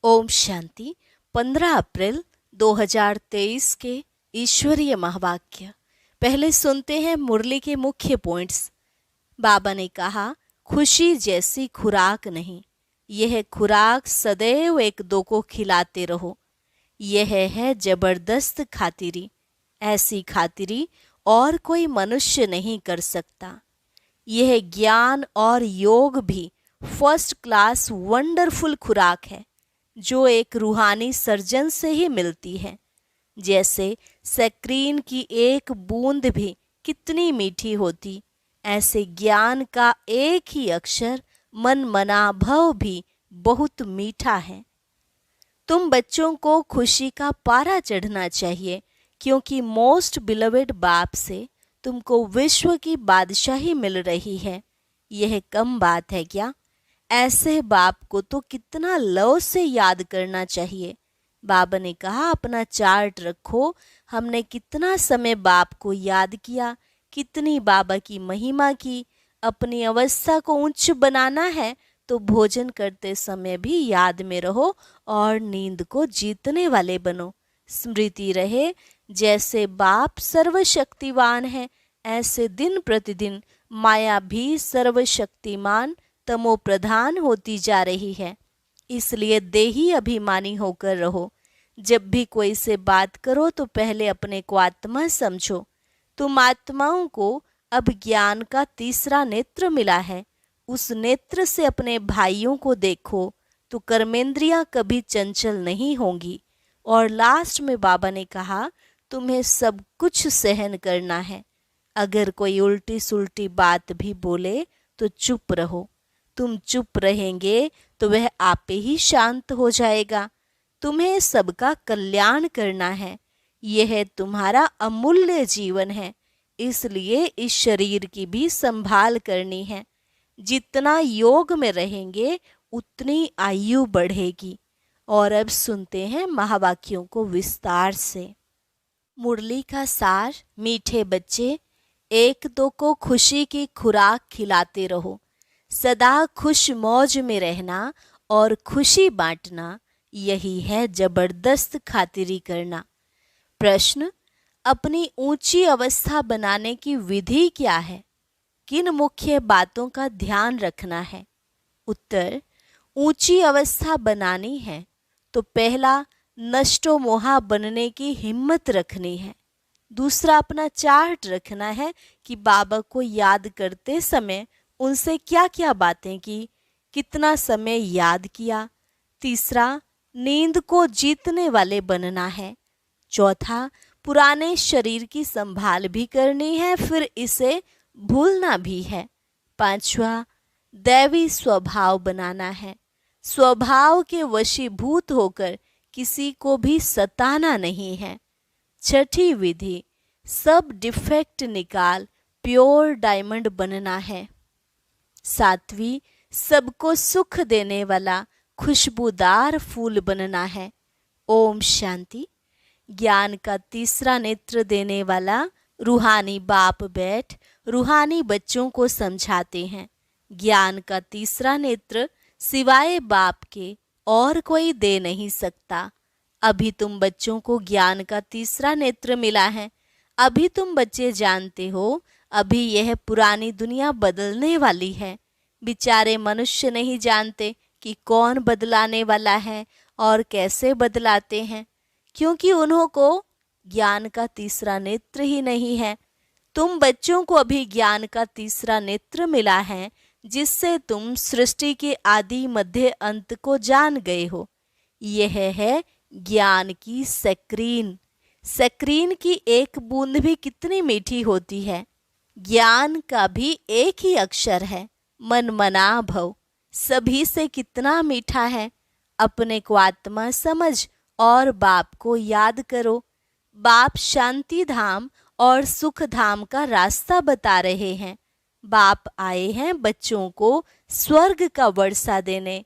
ओम शांति। 15 अप्रैल 2023 के ईश्वरीय महावाक्य। पहले सुनते हैं मुरली के मुख्य पॉइंट्स। बाबा ने कहा, खुशी जैसी खुराक नहीं, यह खुराक सदैव एक दो को खिलाते रहो। यह है जबरदस्त खातिरी, ऐसी खातिरी और कोई मनुष्य नहीं कर सकता। यह ज्ञान और योग भी फर्स्ट क्लास वंडरफुल खुराक है जो एक रूहानी सर्जन से ही मिलती है। जैसे सैक्रीन की एक बूंद भी कितनी मीठी होती, ऐसे ज्ञान का एक ही अक्षर मन मना भव भी बहुत मीठा है। तुम बच्चों को खुशी का पारा चढ़ना चाहिए, क्योंकि मोस्ट बिलवेड बाप से तुमको विश्व की बादशाही मिल रही है। यह कम बात है क्या? ऐसे बाप को तो कितना लव से याद करना चाहिए। बाबा ने कहा, अपना चार्ट रखो, हमने कितना समय बाप को याद किया, कितनी बाबा की महिमा की। अपनी अवस्था को उच्च बनाना है तो भोजन करते समय भी याद में रहो और नींद को जीतने वाले बनो। स्मृति रहे, जैसे बाप सर्वशक्तिवान है, ऐसे दिन प्रतिदिन माया भी सर्वशक्तिमान तमो प्रधान होती जा रही है। इसलिए देही अभिमानी होकर रहो। जब भी कोई से बात करो तो पहले अपने को आत्मा समझो। तुम आत्माओं को अब ज्ञान का तीसरा नेत्र मिला है। उस नेत्र से अपने भाइयों को देखो तो कर्मेंद्रियां कभी चंचल नहीं होंगी। और लास्ट में बाबा ने कहा, तुम्हें सब कुछ सहन करना है। अगर कोई उल्टी सुल्टी बात भी बोले तो चुप रहो। तुम चुप रहेंगे तो वह आपे ही शांत हो जाएगा। तुम्हें सबका कल्याण करना है। यह तुम्हारा अमूल्य जीवन है, इसलिए इस शरीर की भी संभाल करनी है। जितना योग में रहेंगे उतनी आयु बढ़ेगी। और अब सुनते हैं महावाक्यों को विस्तार से। मुरली का सार। मीठे बच्चे, एक दो को खुशी की खुराक खिलाते रहो। सदा खुश मौज में रहना और खुशी बांटना, यही है जबरदस्त खातिरी करना। प्रश्न, अपनी ऊंची अवस्था बनाने की विधि क्या है? किन मुख्य बातों का ध्यान रखना है? उत्तर, ऊंची अवस्था बनानी है तो पहला नष्टो मोहा बनने की हिम्मत रखनी है। दूसरा, अपना चार्ट रखना है कि बाबा को याद करते समय उनसे क्या क्या बातें की, कितना समय याद किया। तीसरा, नींद को जीतने वाले बनना है। चौथा, पुराने शरीर की संभाल भी करनी है, फिर इसे भूलना भी है। पांचवा, दैवी स्वभाव बनाना है। स्वभाव के वशीभूत होकर किसी को भी सताना नहीं है। छठी विधि, सब डिफेक्ट निकाल प्योर डायमंड बनना है। सातवीं, सबको सुख देने वाला खुशबूदार फूल बनना है। ओम शांति। ज्ञान का तीसरा नेत्र देने वाला रूहानी बाप बैठ रूहानी बच्चों को समझाते हैं। ज्ञान का तीसरा नेत्र सिवाय बाप के और कोई दे नहीं सकता। अभी तुम बच्चों को ज्ञान का तीसरा नेत्र मिला है। अभी तुम बच्चे जानते हो, अभी यह पुरानी दुनिया बदलने वाली है। बेचारे मनुष्य नहीं जानते कि कौन बदलाने वाला है और कैसे बदलाते हैं, क्योंकि उन्हों को ज्ञान का तीसरा नेत्र ही नहीं है। तुम बच्चों को अभी ज्ञान का तीसरा नेत्र मिला है, जिससे तुम सृष्टि के आदि मध्य अंत को जान गए हो। यह है ज्ञान की सैक्रीन। सैक्रीन की एक बूंद भी कितनी मीठी होती है। ज्ञान का भी एक ही अक्षर है, मन मना भव। सभी से कितना मीठा है। अपने को आत्मा समझ और बाप को याद करो। बाप शांति धाम और सुख धाम का रास्ता बता रहे हैं। बाप आए हैं बच्चों को स्वर्ग का वर्षा देने,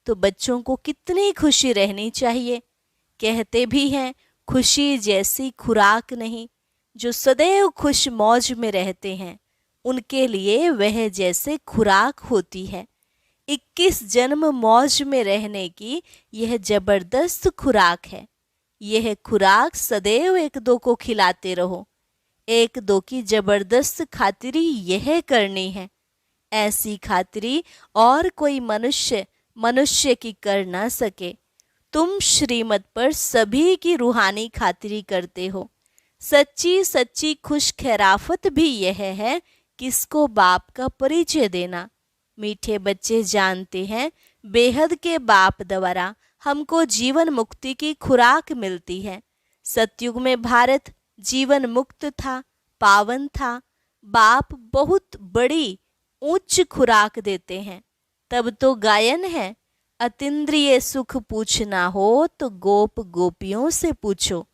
तो बच्चों को कितनी खुशी रहनी चाहिए। कहते भी हैं, खुशी जैसी खुराक नहीं। जो सदैव खुश मौज में रहते हैं उनके लिए वह जैसे खुराक होती है। 21 जन्म मौज में रहने की यह जबरदस्त खुराक है। यह खुराक सदैव एक दो को खिलाते रहो। एक दो की जबरदस्त खातिरी यह करनी है। ऐसी खातिरी और कोई मनुष्य की कर ना सके। तुम श्रीमत पर सभी की रूहानी खातिरी करते हो। सच्ची सच्ची खुश खैराफत भी यह है किसको बाप का परिचय देना। मीठे बच्चे जानते हैं बेहद के बाप द्वारा हमको जीवन मुक्ति की खुराक मिलती है। सतयुग में भारत जीवन मुक्त था, पावन था। बाप बहुत बड़ी उच्च खुराक देते हैं। तब तो गायन है, अतीन्द्रिय सुख पूछना हो तो गोप गोपियों से पूछो।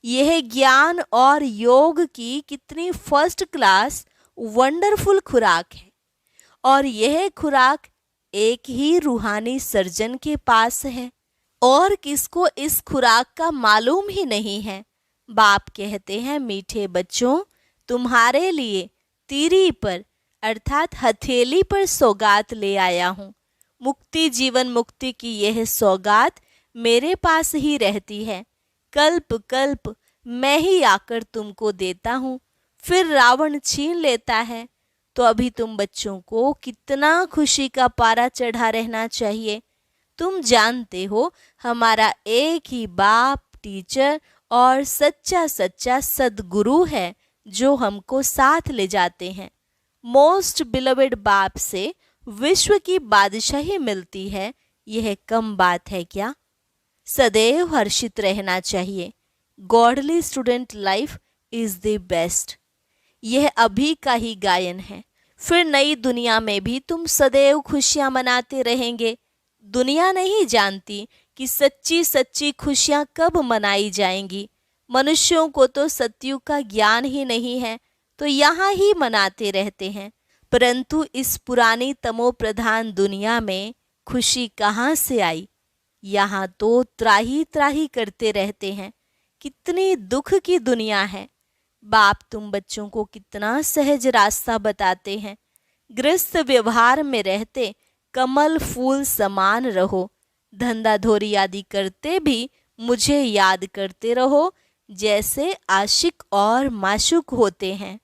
यह ज्ञान और योग की कितनी फर्स्ट क्लास वंडरफुल खुराक है। और यह खुराक एक ही रूहानी सर्जन के पास है और किसको इस खुराक का मालूम ही नहीं है। बाप कहते हैं, मीठे बच्चों, तुम्हारे लिए तीरी पर अर्थात हथेली पर सौगात ले आया हूँ। मुक्ति जीवन मुक्ति की यह सौगात मेरे पास ही रहती है। कल्प कल्प मैं ही आकर तुमको देता हूँ, फिर रावण छीन लेता है। तो अभी तुम बच्चों को कितना खुशी का पारा चढ़ा रहना चाहिए। तुम जानते हो हमारा एक ही बाप, टीचर और सच्चा सच्चा सदगुरु है जो हमको साथ ले जाते हैं। मोस्ट बिलवेड बाप से विश्व की बादशाही मिलती है, यह कम बात है क्या? सदैव हर्षित रहना चाहिए। Godly student life is the best. यह अभी का ही गायन है। फिर नई दुनिया में भी तुम सदैव खुशियां मनाते रहेंगे। दुनिया नहीं जानती कि सच्ची सच्ची खुशियां कब मनाई जाएंगी। मनुष्यों को तो सतयुग का ज्ञान ही नहीं है, तो यहाँ ही मनाते रहते हैं। परंतु इस पुरानी तमो प्रधान दुनिया में खुशी कहाँ से आई? यहाँ तो त्राही त्राही करते रहते हैं। कितनी दुख की दुनिया है। बाप तुम बच्चों को कितना सहज रास्ता बताते हैं। गृहस्थ व्यवहार में रहते कमल फूल समान रहो। धंधा धोरी आदि करते भी मुझे याद करते रहो, जैसे आशिक और माशूक होते हैं।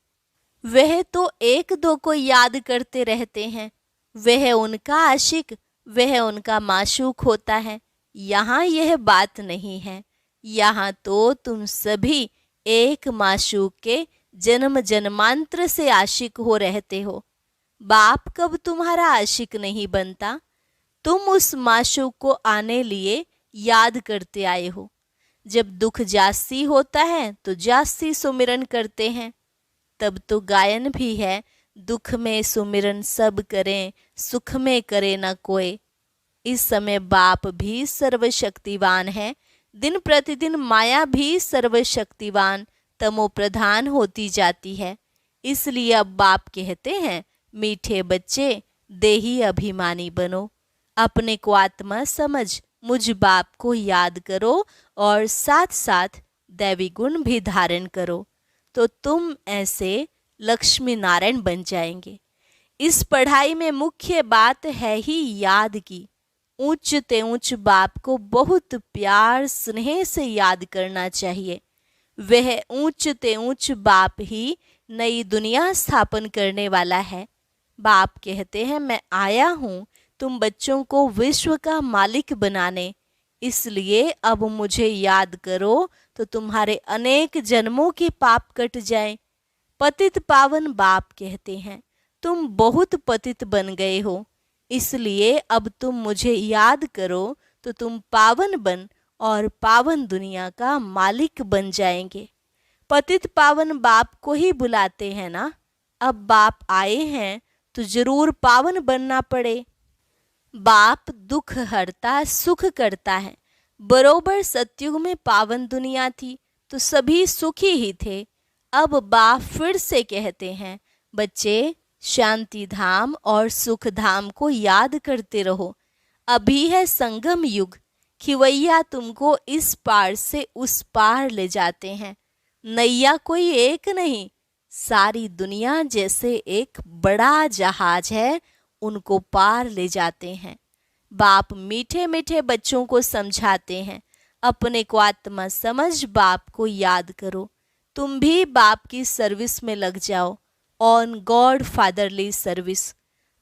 वह तो एक दो को याद करते रहते हैं। वह उनका आशिक, वह उनका माशूक होता है। यहाँ यह बात नहीं है। यहाँ तो तुम सभी एक माशूक के जन्म जन्मांतर से आशिक हो रहते हो। बाप कब तुम्हारा आशिक नहीं बनता? तुम उस माशूक को आने लिए याद करते आए हो। जब दुख जास्ती होता है तो जास्ती सुमिरन करते हैं। तब तो गायन भी है, दुख में सुमिरन सब करें, सुख में करे न कोई। इस समय बाप भी सर्वशक्तिवान है। दिन प्रतिदिन माया भी सर्वशक्तिवान तमो प्रधान होती जाती है। इसलिए अब बाप कहते हैं, मीठे बच्चे, देही अभिमानी बनो। अपने को आत्मा समझ मुझ बाप को याद करो और साथ साथ दैवी गुण भी धारण करो, तो तुम ऐसे लक्ष्मी नारायण बन जाएंगे। इस पढ़ाई में मुख्य बात है ही याद की। ऊंच ते ऊंच बाप को बहुत प्यार स्नेह से याद करना चाहिए। वह ऊंच ते ऊंच बाप ही नई दुनिया स्थापन करने वाला है। बाप कहते हैं, मैं आया हूँ तुम बच्चों को विश्व का मालिक बनाने। इसलिए अब मुझे याद करो तो तुम्हारे अनेक जन्मों के पाप कट जाएं। पतित पावन बाप कहते हैं, तुम बहुत पतित बन गए हो। इसलिए अब तुम मुझे याद करो तो तुम पावन बन और पावन दुनिया का मालिक बन जाएंगे। पतित पावन बाप को ही बुलाते हैं ना। अब बाप आए हैं तो जरूर पावन बनना पड़े। बाप दुख हरता सुख करता है। बरोबर सतयुग में पावन दुनिया थी तो सभी सुखी ही थे। अब बाप फिर से कहते हैं, बच्चे, शांति धाम और सुख धाम को याद करते रहो। अभी है संगम युग। खिवैया तुमको इस पार से उस पार ले जाते हैं। नैया कोई एक नहीं, सारी दुनिया जैसे एक बड़ा जहाज है, उनको पार ले जाते हैं। बाप मीठे मीठे बच्चों को समझाते हैं, अपने को आत्मा समझ बाप को याद करो। तुम भी बाप की सर्विस में लग जाओ, ऑन गॉड फादरली सर्विस।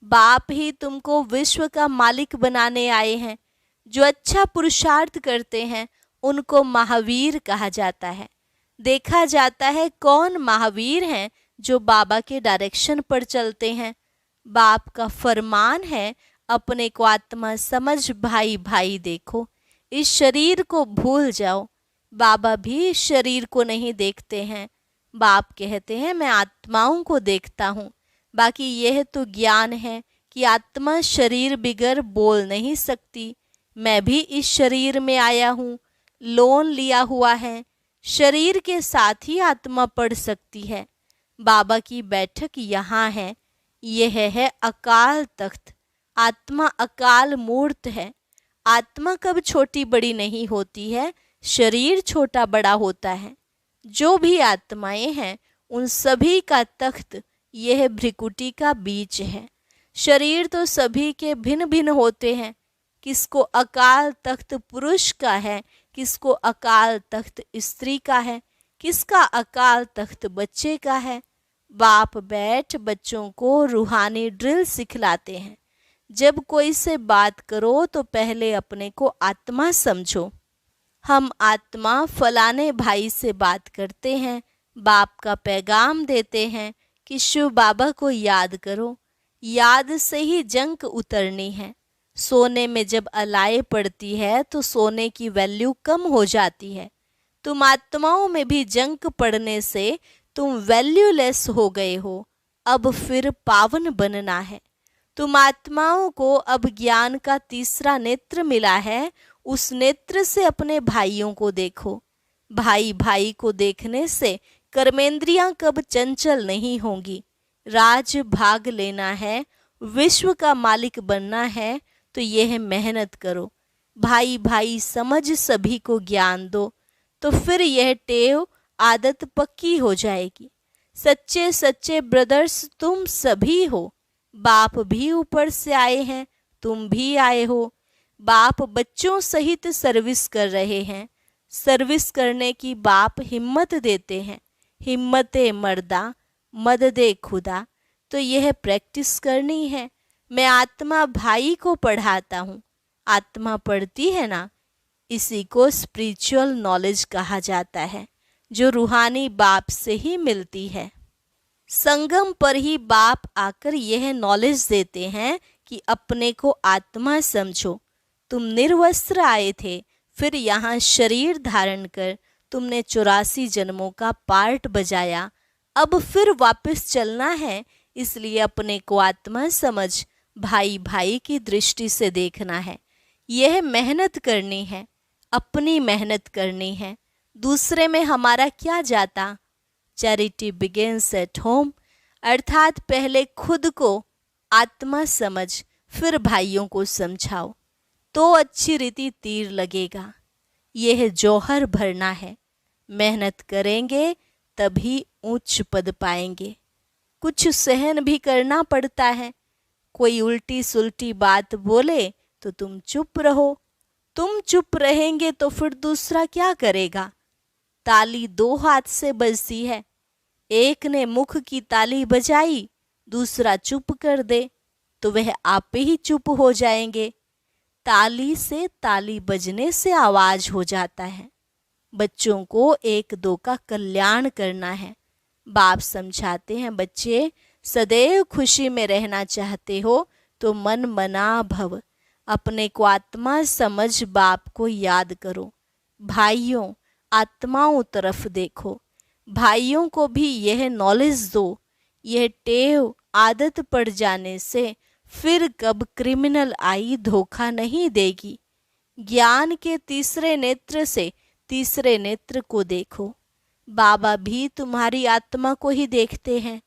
बाप ही तुमको विश्व का मालिक बनाने आए हैं। जो अच्छा पुरुषार्थ करते हैं उनको महावीर कहा जाता है। देखा जाता है कौन महावीर हैं, जो बाबा के डायरेक्शन पर चलते हैं। बाप का फरमान है, अपने को आत्मा समझ भाई भाई देखो। इस शरीर को भूल जाओ। बाबा भी इस शरीर को नहीं देखते हैं। बाप कहते हैं मैं आत्माओं को देखता हूँ। बाकी यह तो ज्ञान है कि आत्मा शरीर बिगर बोल नहीं सकती। मैं भी इस शरीर में आया हूँ, लोन लिया हुआ है। शरीर के साथ ही आत्मा पढ़ सकती है। बाबा की बैठक यहाँ है। यह है अकाल तख्त। आत्मा अकाल मूर्त है। आत्मा कब छोटी बड़ी नहीं होती है, शरीर छोटा बड़ा होता है। जो भी आत्माएं हैं उन सभी का तख्त यह भ्रिकुटी का बीच है। शरीर तो सभी के भिन्न भिन्न होते हैं। किसको अकाल तख्त पुरुष का है, किसको अकाल तख्त स्त्री का है, किसका अकाल तख्त बच्चे का है। बाप बैठ बच्चों को रूहानी ड्रिल सिखलाते हैं। जब कोई से बात करो तो पहले अपने को आत्मा समझो। हम आत्मा फलाने भाई से बात करते हैं, बाप का पैगाम देते हैं कि शिव बाबा को याद करो। याद से ही जंक उतरनी है। सोने में जब अलाए पड़ती है तो सोने की वैल्यू कम हो जाती है। तुम आत्माओं में भी जंक पड़ने से तुम वैल्यूलेस हो गए हो। अब फिर पावन बनना है। तुम आत्माओं को अब ज्ञान का तीसरा नेत्र मिला है। उस नेत्र से अपने भाइयों को देखो। भाई भाई को देखने से कर्मेंद्रियां कब चंचल नहीं होंगी। राज भाग लेना है, विश्व का मालिक बनना है तो यह मेहनत करो। भाई भाई समझ सभी को ज्ञान दो, तो फिर यह टेव आदत पक्की हो जाएगी। सच्चे सच्चे ब्रदर्स तुम सभी हो। बाप भी ऊपर से आए हैं, तुम भी आए हो। बाप बच्चों सहित सर्विस कर रहे हैं। सर्विस करने की बाप हिम्मत देते हैं। हिम्मते मर्दा मददे खुदा। तो यह प्रैक्टिस करनी है। मैं आत्मा भाई को पढ़ाता हूँ। आत्मा पढ़ती है ना, इसी को स्पिरिचुअल नॉलेज कहा जाता है, जो रूहानी बाप से ही मिलती है। संगम पर ही बाप आकर यह नॉलेज देते हैं कि अपने को आत्मा समझो। तुम निर्वस्त्र आए थे, फिर यहाँ शरीर धारण कर तुमने 84 जन्मों का पार्ट बजाया। अब फिर वापस चलना है, इसलिए अपने को आत्मा समझ भाई भाई की दृष्टि से देखना है। यह मेहनत करनी है, अपनी मेहनत करनी है। दूसरे में हमारा क्या जाता। चैरिटी बिगिंस एट होम, अर्थात पहले खुद को आत्मा समझ फिर भाइयों को समझाओ, तो अच्छी रीति तीर लगेगा। यह जौहर भरना है। मेहनत करेंगे तभी उच्च पद पाएंगे। कुछ सहन भी करना पड़ता है। कोई उल्टी सुल्टी बात बोले तो तुम चुप रहो। तुम चुप रहेंगे तो फिर दूसरा क्या करेगा। ताली 2 हाथ से बजती है। एक ने मुख की ताली बजाई, दूसरा चुप कर दे तो वह आप ही चुप हो जाएंगे। ताली से ताली बजने से आवाज हो जाता है। बच्चों को 1-2 का कल्याण करना है। बाप समझाते हैं, बच्चे सदैव खुशी में रहना चाहते हो तो मन मना भव। अपने को आत्मा समझ बाप को याद करो। भाइयों आत्माओं तरफ देखो। भाइयों को भी यह नॉलेज दो। यह टेव आदत पड़ जाने से फिर कब क्रिमिनल आई धोखा नहीं देगी। ज्ञान के तीसरे नेत्र से तीसरे नेत्र को देखो। बाबा भी तुम्हारी आत्मा को ही देखते हैं।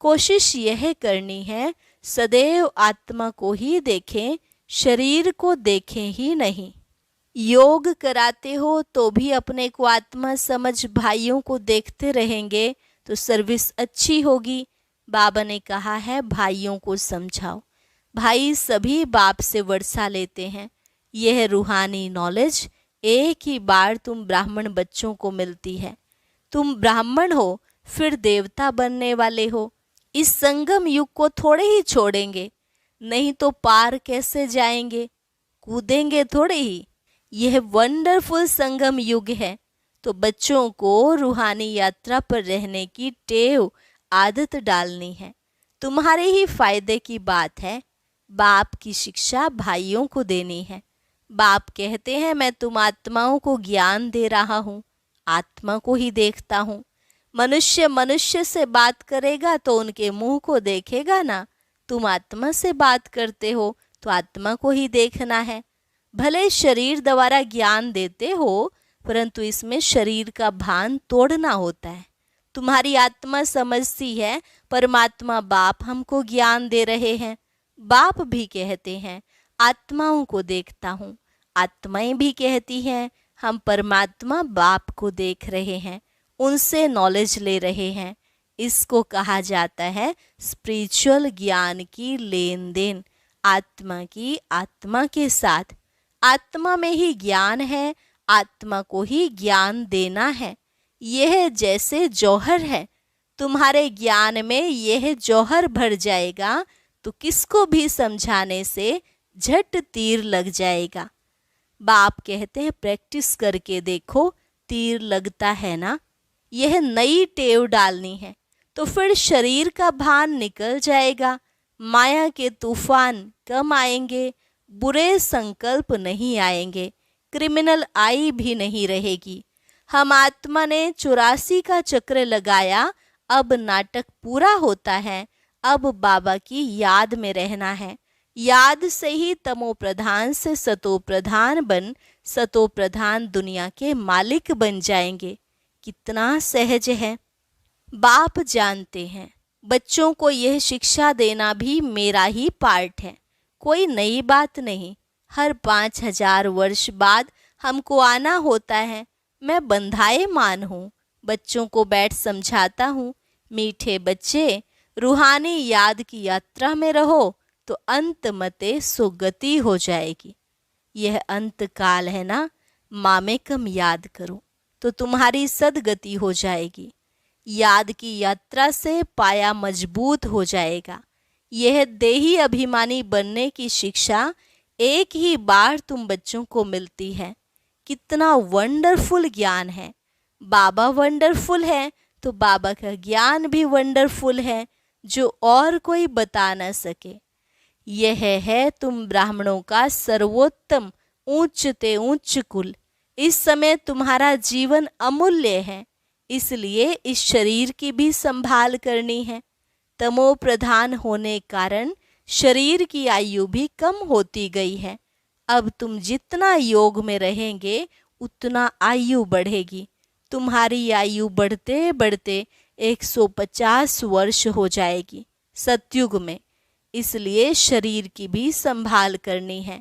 कोशिश यह करनी है सदैव आत्मा को ही देखें, शरीर को देखें ही नहीं। योग कराते हो तो भी अपने को आत्मा समझ भाइयों को देखते रहेंगे तो सर्विस अच्छी होगी। बाबा ने कहा है भाइयों को समझाओ। भाई सभी बाप से वर्षा लेते हैं। यह रूहानी नॉलेज एक ही बार तुम ब्राह्मण बच्चों को मिलती है। तुम ब्राह्मण हो, फिर देवता बनने वाले हो। इस संगम युग को थोड़े ही छोड़ेंगे, नहीं तो पार कैसे जाएंगे? कूदेंगे थोड़े ही। यह वंडरफुल संगम युग है, तो बच्चों को रूहानी यात्रा पर रहने की टेव आदत डालनी है। तुम्हारे ही फायदे की बात है। बाप की शिक्षा भाइयों को देनी है। बाप कहते हैं, मैं तुम आत्माओं को ज्ञान दे रहा हूँ, आत्मा को ही देखता हूँ। मनुष्य मनुष्य से बात करेगा तो उनके मुंह को देखेगा ना। तुम आत्मा से बात करते हो तो आत्मा को ही देखना है। भले शरीर द्वारा ज्ञान देते हो, परंतु इसमें शरीर का भान तोड़ना होता है। तुम्हारी आत्मा समझती है परमात्मा बाप हमको ज्ञान दे रहे हैं। बाप भी कहते हैं, आत्माओं को देखता हूँ। आत्माएं भी कहती हैं, हम परमात्मा बाप को देख रहे हैं, उनसे नॉलेज ले रहे हैं। इसको कहा जाता है स्पिरिचुअल ज्ञान की लेन देन, आत्मा की आत्मा के साथ। आत्मा में ही ज्ञान है, आत्मा को ही ज्ञान देना है। यह जैसे जौहर है, तुम्हारे ज्ञान में यह जौहर भर जाएगा तो किसको भी समझाने से झट तीर लग जाएगा। बाप कहते हैं, प्रैक्टिस करके देखो, तीर लगता है ना। यह नई टेव डालनी है, तो फिर शरीर का भान निकल जाएगा। माया के तूफान कम आएंगे, बुरे संकल्प नहीं आएंगे, क्रिमिनल आई भी नहीं रहेगी। हम आत्मा ने 84 का चक्र लगाया, अब नाटक पूरा होता है। अब बाबा की याद में रहना है। याद से ही तमो प्रधान से सतो प्रधान बन, सतो प्रधान दुनिया के मालिक बन जाएंगे। कितना सहज है। बाप जानते हैं, बच्चों को यह शिक्षा देना भी मेरा ही पार्ट है, कोई नई बात नहीं। हर 5000 वर्ष बाद हमको आना होता है। मैं बंधाए मान हूँ, बच्चों को बैठ समझाता हूँ, मीठे बच्चे रूहानी याद की यात्रा में रहो तो अंत मते सुगति हो जाएगी। यह अंत काल है ना, मामे कम याद करो तो तुम्हारी सदगति हो जाएगी। याद की यात्रा से पाया मजबूत हो जाएगा। यह देही अभिमानी बनने की शिक्षा एक ही बार तुम बच्चों को मिलती है। कितना वंडरफुल ज्ञान है। बाबा वंडरफुल है तो बाबा का ज्ञान भी वंडरफुल है, जो और कोई बता न सके। यह है तुम ब्राह्मणों का सर्वोत्तम ऊंचते ऊंच कुल। इस समय तुम्हारा जीवन अमूल्य है, इसलिए इस शरीर की भी संभाल करनी है। तमो प्रधान होने कारण शरीर की आयु भी कम होती गई है। अब तुम जितना योग में रहेंगे उतना आयु बढ़ेगी। तुम्हारी आयु बढ़ते बढ़ते 150 वर्ष हो जाएगी सतयुग में। इसलिए शरीर की भी संभाल करनी है।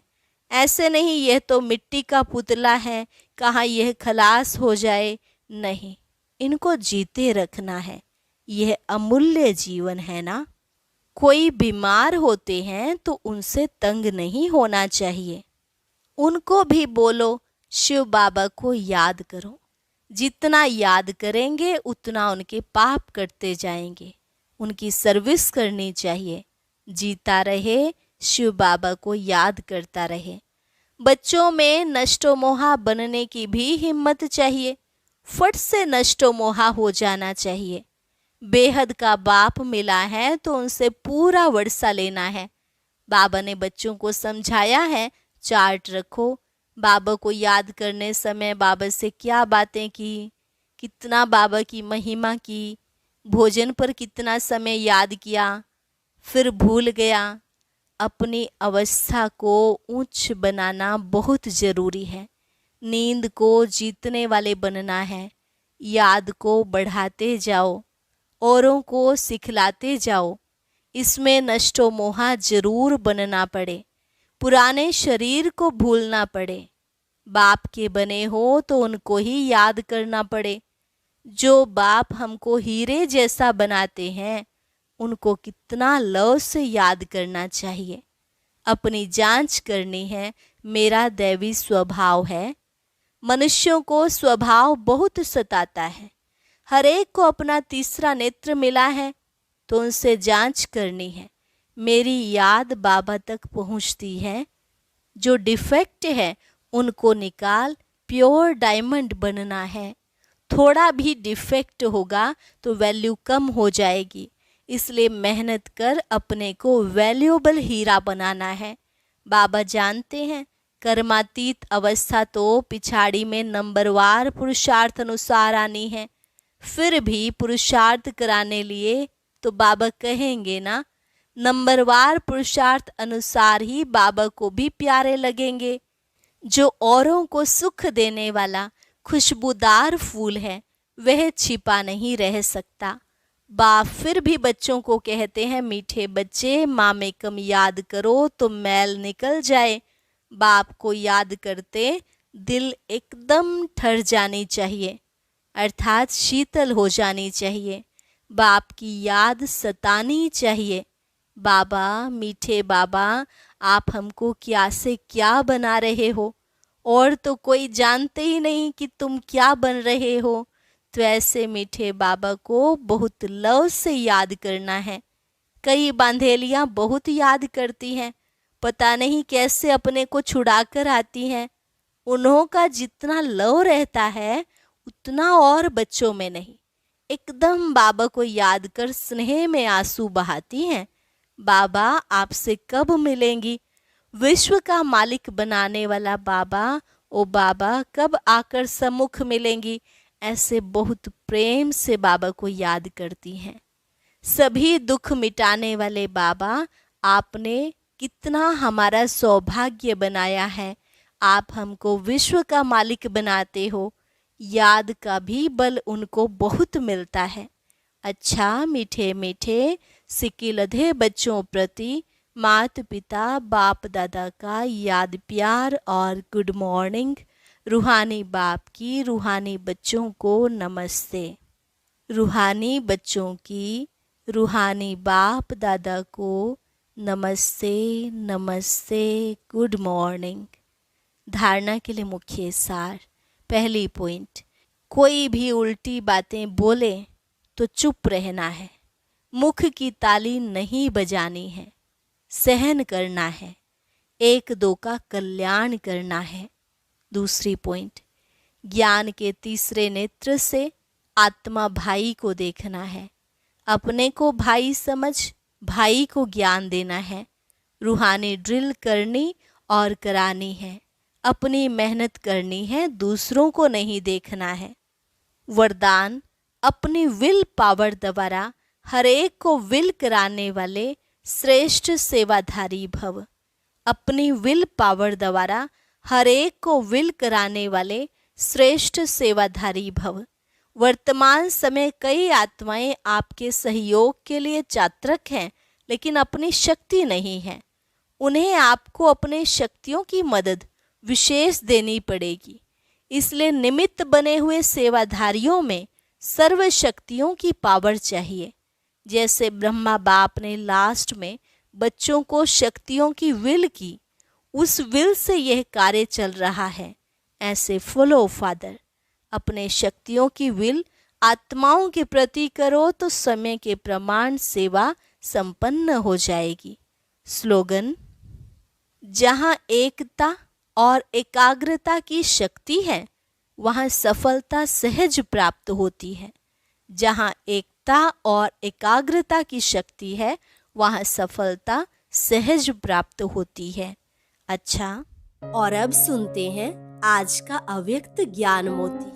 ऐसे नहीं यह तो मिट्टी का पुतला है, कहाँ यह खलास हो जाए, नहीं, इनको जीते रखना है। यह अमूल्य जीवन है ना। कोई बीमार होते हैं तो उनसे तंग नहीं होना चाहिए। उनको भी बोलो शिव बाबा को याद करो। जितना याद करेंगे उतना उनके पाप कटते जाएंगे। उनकी सर्विस करनी चाहिए। जीता रहे, शिव बाबा को याद करता रहे। बच्चों में नष्टो मोहा बनने की भी हिम्मत चाहिए। फट से नष्टो मोहा हो जाना चाहिए। बेहद का बाप मिला है तो उनसे पूरा वर्षा लेना है। बाबा ने बच्चों को समझाया है, चार्ट रखो। बाबा को याद करने समय बाबा से क्या बातें की, कितना बाबा की महिमा की, भोजन पर कितना समय याद किया, फिर भूल गया। अपनी अवस्था को ऊंच बनाना बहुत ज़रूरी है। नींद को जीतने वाले बनना है। याद को बढ़ाते जाओ, औरों को सिखलाते जाओ। इसमें नष्टो मोहा जरूर बनना पड़े। पुराने शरीर को भूलना पड़े। बाप के बने हो तो उनको ही याद करना पड़े। जो बाप हमको हीरे जैसा बनाते हैं उनको कितना लव से याद करना चाहिए। अपनी जांच करनी है, मेरा दैवी स्वभाव है। मनुष्यों को स्वभाव बहुत सताता है। हर एक को अपना तीसरा नेत्र मिला है, तो उनसे जांच करनी है। मेरी याद बाबा तक पहुंचती है। जो डिफेक्ट है उनको निकाल, प्योर डायमंड बनना है। थोड़ा भी डिफेक्ट होगा तो वैल्यू कम हो जाएगी, इसलिए मेहनत कर अपने को वैल्यूएबल हीरा बनाना है। बाबा जानते हैं कर्मातीत अवस्था तो पिछाड़ी में नंबरवार पुरुषार्थ अनुसार आनी है। फिर भी पुरुषार्थ कराने लिए तो बाबा कहेंगे ना, नंबरवार पुरुषार्थ अनुसार ही बाबा को भी प्यारे लगेंगे। जो औरों को सुख देने वाला खुशबूदार फूल है वह छिपा नहीं रह सकता। बाप फिर भी बच्चों को कहते हैं, मीठे बच्चे माँ में कम याद करो तो मैल निकल जाए। बाप को याद करते दिल एकदम ठर जानी चाहिए, अर्थात शीतल हो जानी चाहिए। बाप की याद सतानी चाहिए। बाबा, मीठे बाबा, आप हमको क्या से क्या बना रहे हो, और तो कोई जानते ही नहीं कि तुम क्या बन रहे हो। तो ऐसे मीठे बाबा को बहुत लव से याद करना है। कई बांधेलियां बहुत याद करती हैं, पता नहीं कैसे अपने को छुड़ा कर आती हैं। उन्हों का जितना लव रहता है उतना और बच्चों में नहीं। एकदम बाबा को याद कर स्नेह में आंसू बहाती हैं। बाबा आपसे कब मिलेंगी? विश्व का मालिक बनाने वाला बाबा, ओ बाबा कब आकर सम्मुख मिलेंगी? ऐसे बहुत प्रेम से बाबा को याद करती हैं। सभी दुख मिटाने वाले बाबा, आपने कितना हमारा सौभाग्य बनाया है। आप हमको विश्व का मालिक बनाते हो। याद का भी बल उनको बहुत मिलता है। अच्छा मीठे मीठे सिकिलधे बच्चों प्रति माता पिता बाप दादा का याद प्यार और गुड मॉर्निंग। रूहानी बाप की रूहानी बच्चों को नमस्ते। रूहानी बच्चों की रूहानी बाप दादा को नमस्ते नमस्ते, गुड मॉर्निंग। धारणा के लिए मुख्य सार। पहली पॉइंट, कोई भी उल्टी बातें बोले तो चुप रहना है। मुख की ताली नहीं बजानी है, सहन करना है, एक दो का कल्याण करना है। दूसरी पॉइंट, ज्ञान के तीसरे नेत्र से आत्मा भाई को देखना है। अपने को भाई समझ भाई को ज्ञान देना है। रूहानी ड्रिल करनी और करानी है। अपनी मेहनत करनी है, दूसरों को नहीं देखना है। वरदान, अपनी विल पावर द्वारा हर एक को विल कराने वाले श्रेष्ठ सेवाधारी भव। अपनी विल पावर द्वारा हर एक को विल कराने वाले श्रेष्ठ सेवाधारी भव। वर्तमान समय कई आत्माएं आपके सहयोग के लिए चातक हैं, लेकिन अपनी शक्ति नहीं है। उन्हें आपको अपने शक्तियों की मदद विशेष देनी पड़ेगी। इसलिए निमित्त बने हुए सेवाधारियों में सर्व शक्तियों की पावर चाहिए। जैसे ब्रह्मा बाप ने लास्ट में बच्चों को शक्तियों की विल की, उस विल से यह कार्य चल रहा है। ऐसे फॉलो फादर, अपने शक्तियों की विल आत्माओं के प्रति करो तो समय के प्रमाण सेवा संपन्न हो जाएगी। स्लोगन, जहाँ एकता और एकाग्रता की शक्ति है वहाँ सफलता सहज प्राप्त होती है। जहाँ एकता और एकाग्रता की शक्ति है वहाँ सफलता सहज प्राप्त होती है। अच्छा, और अब सुनते हैं आज का अव्यक्त ज्ञान मोती।